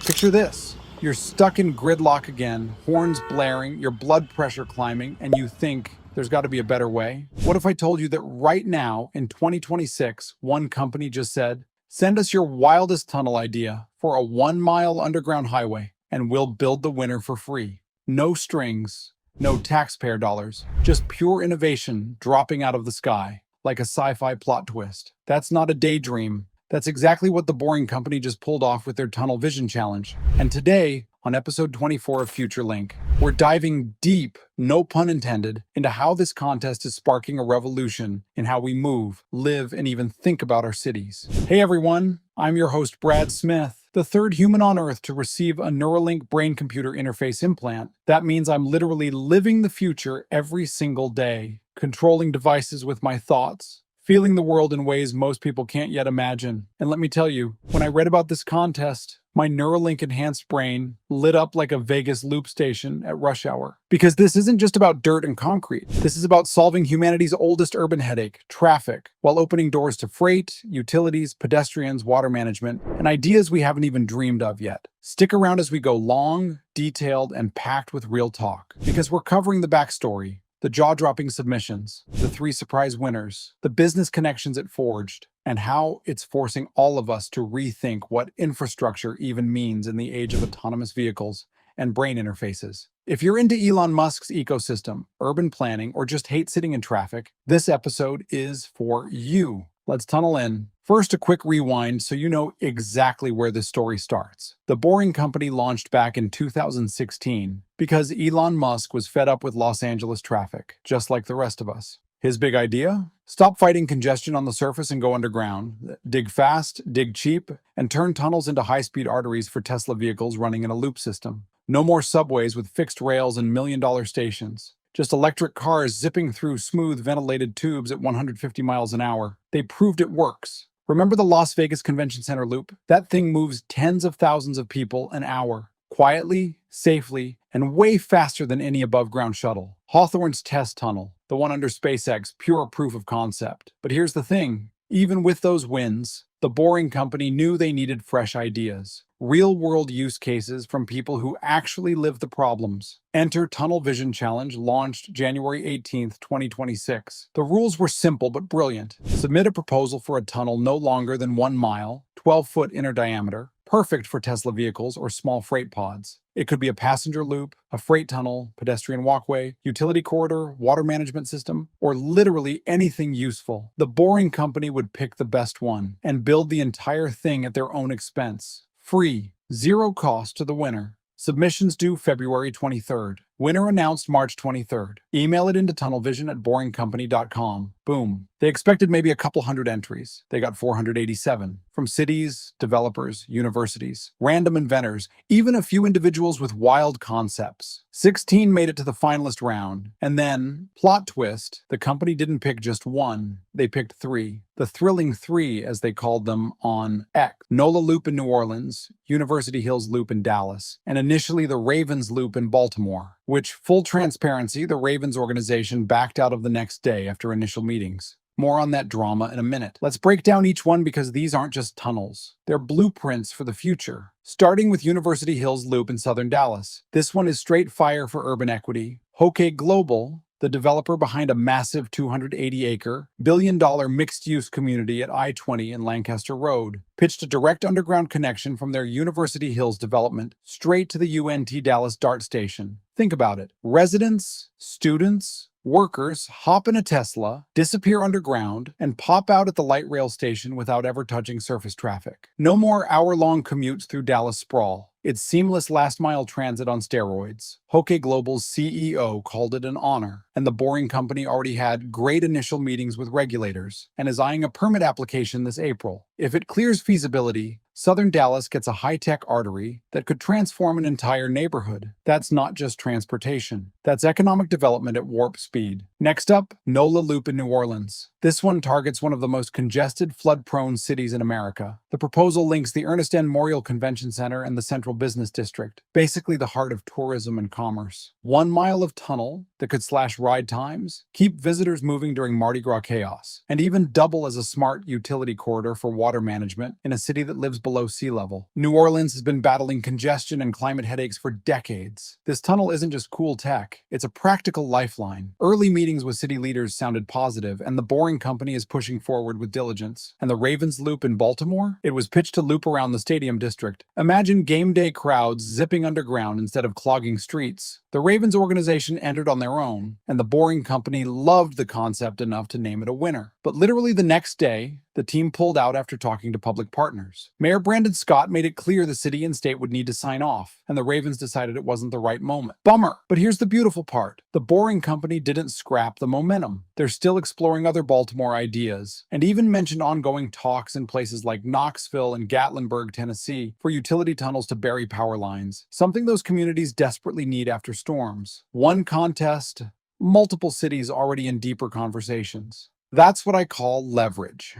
Picture this. You're stuck in gridlock again, horns blaring, your blood pressure climbing, and you think there's got to be a better way? What if I told you that right now, in 2026, one company just said, send us your wildest tunnel idea for a 1 mile underground highway, and we'll build the winner for free. No strings, no taxpayer dollars, just pure innovation dropping out of the sky, like a sci-fi plot twist. That's not a daydream. That's exactly what the Boring Company just pulled off with their Tunnel Vision Challenge. And today, on episode 24 of Future Link, we're diving deep, no pun intended, into how this contest is sparking a revolution in how we move, live, and even think about our cities. Hey everyone, I'm your host Brad Smith, the third human on Earth to receive a Neuralink brain-computer interface implant. That means I'm literally living the future every single day, controlling devices with my thoughts, feeling the world in ways most people can't yet imagine. And let me tell you, when I read about this contest, my Neuralink enhanced brain lit up like a Vegas loop station at rush hour. Because this isn't just about dirt and concrete. This is about solving humanity's oldest urban headache, traffic, while opening doors to freight, utilities, pedestrians, water management, and ideas we haven't even dreamed of yet. Stick around as we go long, detailed, and packed with real talk. Because we're covering the backstory, the jaw-dropping submissions, the 3 surprise winners, the business connections it forged, and how it's forcing all of us to rethink what infrastructure even means in the age of autonomous vehicles and brain interfaces. If you're into Elon Musk's ecosystem, urban planning, or just hate sitting in traffic, this episode is for you. Let's tunnel in. First, a quick rewind so you know exactly where this story starts. The Boring Company launched back in 2016 because Elon Musk was fed up with Los Angeles traffic, just like the rest of us. His big idea? Stop fighting congestion on the surface and go underground. Dig fast, dig cheap, and turn tunnels into high-speed arteries for Tesla vehicles running in a loop system. No more subways with fixed rails and million-dollar stations. Just electric cars zipping through smooth ventilated tubes at 150 miles an hour. They proved it works. Remember the Las Vegas Convention Center loop? That thing moves tens of thousands of people an hour, quietly, safely, and way faster than any above-ground shuttle. Hawthorne's test tunnel, the one under SpaceX, pure proof of concept. But here's the thing, even with those wins, the Boring Company knew they needed fresh ideas. Real-world use cases from people who actually live the problems. Enter Tunnel Vision Challenge, launched January 18th, 2026. The rules were simple but brilliant. Submit a proposal for a tunnel no longer than 1 mile, 12-foot inner diameter, perfect for Tesla vehicles or small freight pods. It could be a passenger loop, a freight tunnel, pedestrian walkway, utility corridor, water management system, or literally anything useful. The Boring Company would pick the best one and build the entire thing at their own expense. Free, zero cost to the winner. Submissions due February 23rd. Winner announced March 23rd. Email it into tunnelvision@boringcompany.com. Boom. They expected maybe a couple hundred entries. They got 487. From cities, developers, universities, random inventors, even a few individuals with wild concepts. 16 made it to the finalist round. And then, plot twist, the company didn't pick just one. They picked 3. The thrilling 3, as they called them on X. NOLA Loop in New Orleans, University Hills Loop in Dallas, and initially the Ravens Loop in Baltimore, which, full transparency, the Ravens organization backed out of the next day after initial meetings. More on that drama in a minute. Let's break down each one because these aren't just tunnels. They're blueprints for the future. Starting with University Hills Loop in southern Dallas. This one is straight fire for urban equity. OK Global, the developer behind a massive 280-acre, billion-dollar mixed-use community at I-20 and Lancaster Road, pitched a direct underground connection from their University Hills development straight to the UNT Dallas DART station. Think about it. Residents, students, workers hop in a Tesla, disappear underground, and pop out at the light rail station without ever touching surface traffic. No more hour-long commutes through Dallas sprawl. It's seamless last-mile transit on steroids. OK Global's CEO called it an honor, and the Boring Company already had great initial meetings with regulators and is eyeing a permit application this April. If it clears feasibility, southern Dallas gets a high-tech artery that could transform an entire neighborhood. That's not just transportation. That's economic development at warp speed. Next up, NOLA Loop in New Orleans. This one targets one of the most congested, flood-prone cities in America. The proposal links the Ernest N. Morial Convention Center and the Central Business District, basically the heart of tourism and commerce. 1 mile of tunnel, that could slash ride times, keep visitors moving during Mardi Gras chaos, and even double as a smart utility corridor for water management in a city that lives below sea level. New Orleans has been battling congestion and climate headaches for decades. This tunnel isn't just cool tech, it's a practical lifeline. Early meetings with city leaders sounded positive, and the Boring Company is pushing forward with diligence. And the Ravens Loop in Baltimore? It was pitched to loop around the stadium district. Imagine game day crowds zipping underground instead of clogging streets. The Ravens organization entered on their own, and the Boring Company loved the concept enough to name it a winner. But literally the next day, the team pulled out after talking to public partners. Mayor Brandon Scott made it clear the city and state would need to sign off, and the Ravens decided it wasn't the right moment. Bummer! But here's the beautiful part. The Boring Company didn't scrap the momentum. They're still exploring other Baltimore ideas, and even mentioned ongoing talks in places like Knoxville and Gatlinburg, Tennessee, for utility tunnels to bury power lines, something those communities desperately need after storms. One contest, multiple cities already in deeper conversations. That's what I call leverage.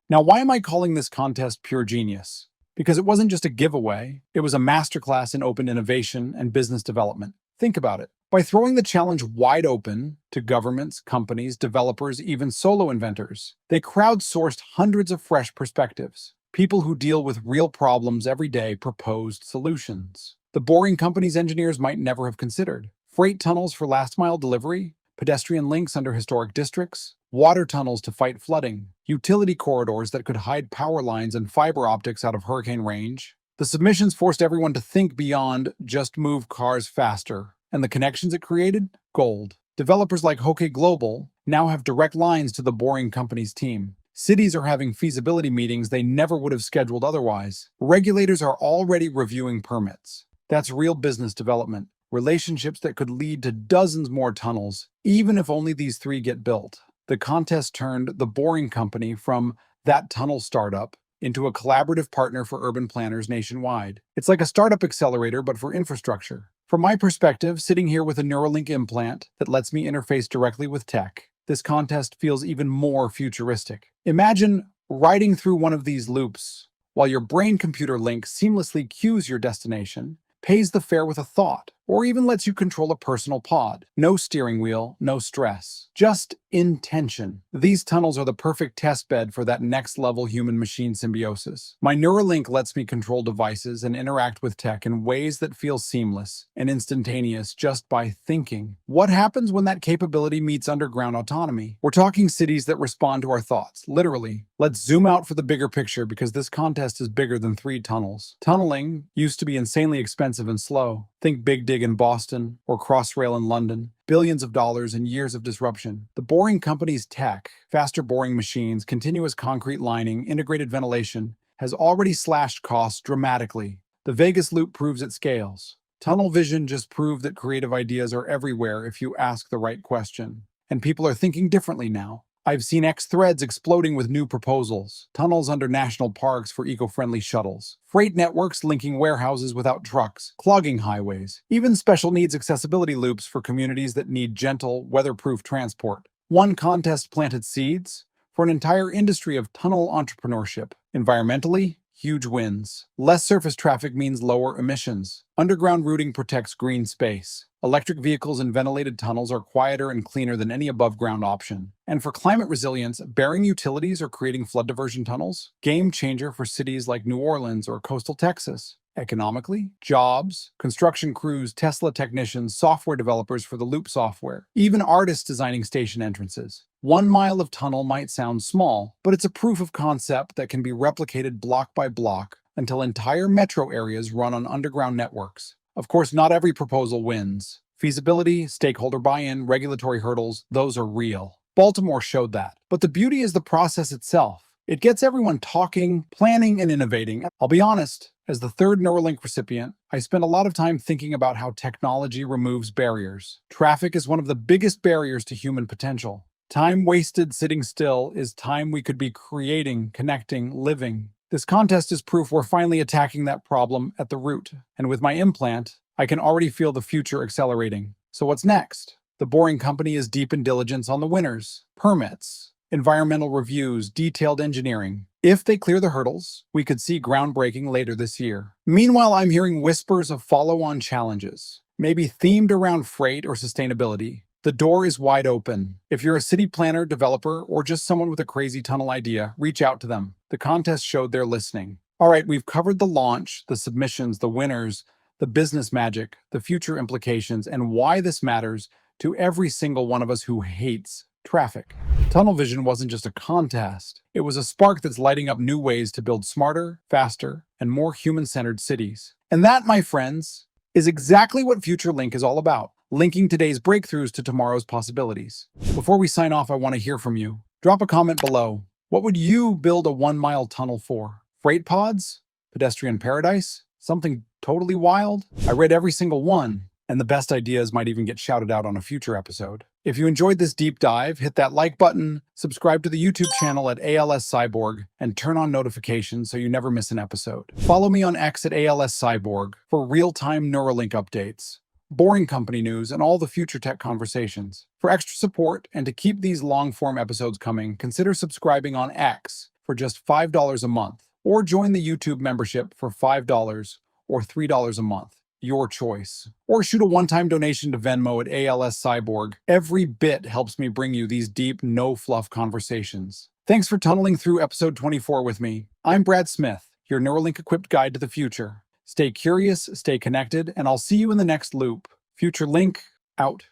Now, why am I calling this contest pure genius? Because it wasn't just a giveaway, it was a masterclass in open innovation and business development. Think about it. By throwing the challenge wide open to governments, companies, developers, even solo inventors, they crowdsourced hundreds of fresh perspectives. People who deal with real problems every day proposed solutions. The Boring Company's engineers might never have considered. Freight tunnels for last-mile delivery, pedestrian links under historic districts, water tunnels to fight flooding, utility corridors that could hide power lines and fiber optics out of hurricane range. The submissions forced everyone to think beyond just move cars faster, and the connections it created? Gold. Developers like Hoke Global now have direct lines to the Boring Company's team. Cities are having feasibility meetings they never would have scheduled otherwise. Regulators are already reviewing permits. That's real business development. Relationships that could lead to dozens more tunnels, even if only these 3 get built. The contest turned the Boring Company from that tunnel startup into a collaborative partner for urban planners nationwide. It's like a startup accelerator, but for infrastructure. From my perspective, sitting here with a Neuralink implant that lets me interface directly with tech, this contest feels even more futuristic. Imagine riding through one of these loops while your brain-computer link seamlessly cues your destination, pays the fare with a thought, or even lets you control a personal pod. No steering wheel, no stress, just intention. These tunnels are the perfect test bed for that next-level human-machine symbiosis. My Neuralink lets me control devices and interact with tech in ways that feel seamless and instantaneous just by thinking. What happens when that capability meets underground autonomy? We're talking cities that respond to our thoughts, literally. Let's zoom out for the bigger picture because this contest is bigger than 3 tunnels. Tunneling used to be insanely expensive and slow. Think Big Dig in Boston or Crossrail in London. Billions of dollars and years of disruption. The Boring Company's tech, faster boring machines, continuous concrete lining, integrated ventilation, has already slashed costs dramatically. The Vegas Loop proves it scales. Tunnel vision just proved that creative ideas are everywhere if you ask the right question. And people are thinking differently now. I've seen X threads exploding with new proposals, tunnels under national parks for eco-friendly shuttles, freight networks linking warehouses without trucks, clogging highways, even special needs accessibility loops for communities that need gentle, weatherproof transport. One contest planted seeds for an entire industry of tunnel entrepreneurship. Environmentally, huge wins. Less surface traffic means lower emissions. Underground routing protects green space. Electric vehicles and ventilated tunnels are quieter and cleaner than any above-ground option. And for climate resilience, burying utilities or creating flood diversion tunnels? Game changer for cities like New Orleans or coastal Texas. Economically, jobs, construction crews, Tesla technicians, software developers for the Loop software, even artists designing station entrances. 1 mile of tunnel might sound small, but it's a proof of concept that can be replicated block by block until entire metro areas run on underground networks. Of course, not every proposal wins. Feasibility, stakeholder buy-in, regulatory hurdles, those are real. Baltimore showed that. But the beauty is the process itself. It gets everyone talking, planning, and innovating. I'll be honest, as the 3rd Neuralink recipient, I spent a lot of time thinking about how technology removes barriers. Traffic is one of the biggest barriers to human potential. Time wasted sitting still is time we could be creating, connecting, living. This contest is proof we're finally attacking that problem at the root. And with my implant, I can already feel the future accelerating. So what's next? The Boring Company is deep in diligence on the winners, permits, environmental reviews, detailed engineering. If they clear the hurdles, we could see groundbreaking later this year. Meanwhile, I'm hearing whispers of follow-on challenges, maybe themed around freight or sustainability. The door is wide open. If you're a city planner, developer, or just someone with a crazy tunnel idea, reach out to them. The contest showed they're listening. All right, we've covered the launch, the submissions, the winners, the business magic, the future implications, and why this matters to every single one of us who hates traffic. Tunnel vision wasn't just a contest. It was a spark that's lighting up new ways to build smarter, faster, and more human-centered cities. And that, my friends, is exactly what FutureLink is all about, linking today's breakthroughs to tomorrow's possibilities. Before we sign off, I want to hear from you. Drop a comment below. What would you build a 1-mile tunnel for? Freight pods? Pedestrian paradise? Something totally wild? I read every single one, and the best ideas might even get shouted out on a future episode. If you enjoyed this deep dive, hit that like button, subscribe to the YouTube channel at ALS Cyborg, and turn on notifications so you never miss an episode. Follow me on X at ALS Cyborg for real-time Neuralink updates, boring company news, and all the future tech conversations. For extra support and to keep these long-form episodes coming, consider subscribing on X for just $5 a month, or join the YouTube membership for $5 or $3 a month. Your choice. Or shoot a one-time donation to Venmo at ALS Cyborg. Every bit helps me bring you these deep, no-fluff conversations. Thanks for tunneling through episode 24 with me. I'm Brad Smith, your Neuralink-equipped guide to the future. Stay curious, stay connected, and I'll see you in the next loop. FutureLink, out.